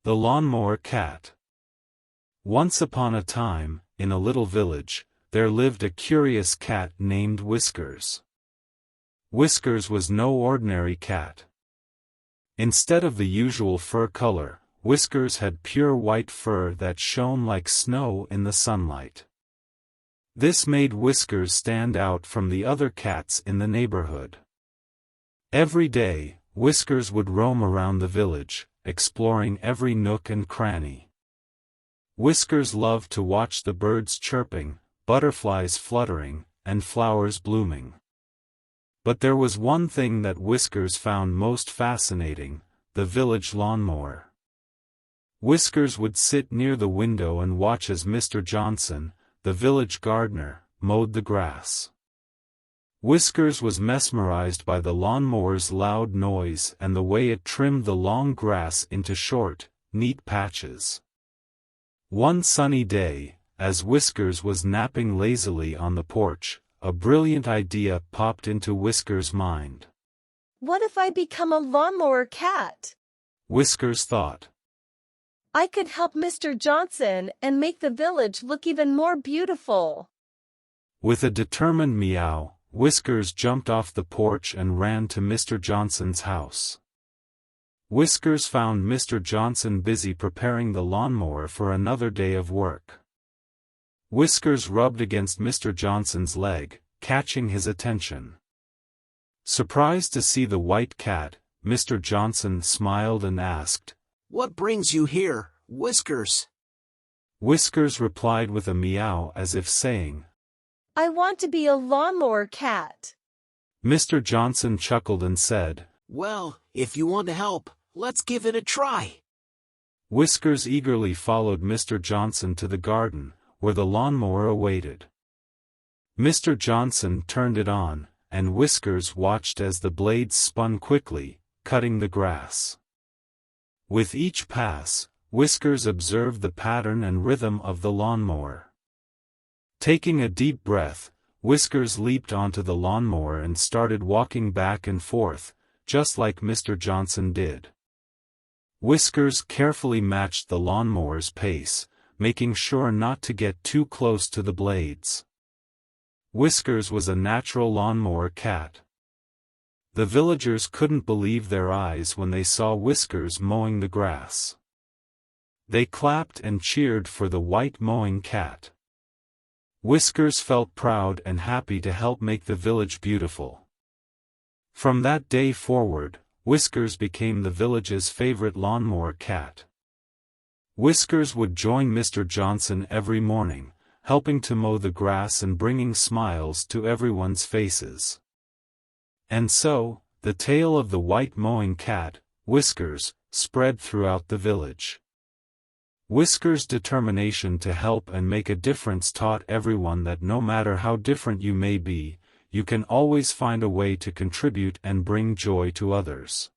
The Lawnmower Cat. Once upon a time, in a little village, there lived a curious cat named Whiskers. Whiskers was no ordinary cat. Instead of the usual fur color, Whiskers had pure white fur that shone like snow in the sunlight. This made Whiskers stand out from the other cats in the neighborhood. Every day, Whiskers would roam around the village, exploring every nook and cranny. Whiskers loved to watch the birds chirping, butterflies fluttering, and flowers blooming. But there was one thing that Whiskers found most fascinating: the village lawnmower. Whiskers would sit near the window and watch as Mr. Johnson, the village gardener, mowed the grass. Whiskers was mesmerized by the lawnmower's loud noise and the way it trimmed the long grass into short, neat patches. One sunny day, as Whiskers was napping lazily on the porch, a brilliant idea popped into Whiskers' mind. What if I become a lawnmower cat? Whiskers thought. I could help Mr. Johnson and make the village look even more beautiful. With a determined meow, Whiskers jumped off the porch and ran to Mr. Johnson's house. Whiskers found Mr. Johnson busy preparing the lawnmower for another day of work. Whiskers rubbed against Mr. Johnson's leg, catching his attention. Surprised to see the white cat, Mr. Johnson smiled and asked, "What brings you here, Whiskers?" Whiskers replied with a meow as if saying, I want to be a lawnmower cat. Mr. Johnson chuckled and said, "Well, if you want to help, let's give it a try." Whiskers eagerly followed Mr. Johnson to the garden, where the lawnmower awaited. Mr. Johnson turned it on, and Whiskers watched as the blades spun quickly, cutting the grass. With each pass, Whiskers observed the pattern and rhythm of the lawnmower. Taking a deep breath, Whiskers leaped onto the lawnmower and started walking back and forth, just like Mr. Johnson did. Whiskers carefully matched the lawnmower's pace, making sure not to get too close to the blades. Whiskers was a natural lawnmower cat. The villagers couldn't believe their eyes when they saw Whiskers mowing the grass. They clapped and cheered for the white mowing cat. Whiskers felt proud and happy to help make the village beautiful. From that day forward, Whiskers became the village's favorite lawnmower cat. Whiskers would join Mr. Johnson every morning, helping to mow the grass and bringing smiles to everyone's faces. And so, the tale of the white mowing cat, Whiskers, spread throughout the village. Whiskers' determination to help and make a difference taught everyone that no matter how different you may be, you can always find a way to contribute and bring joy to others.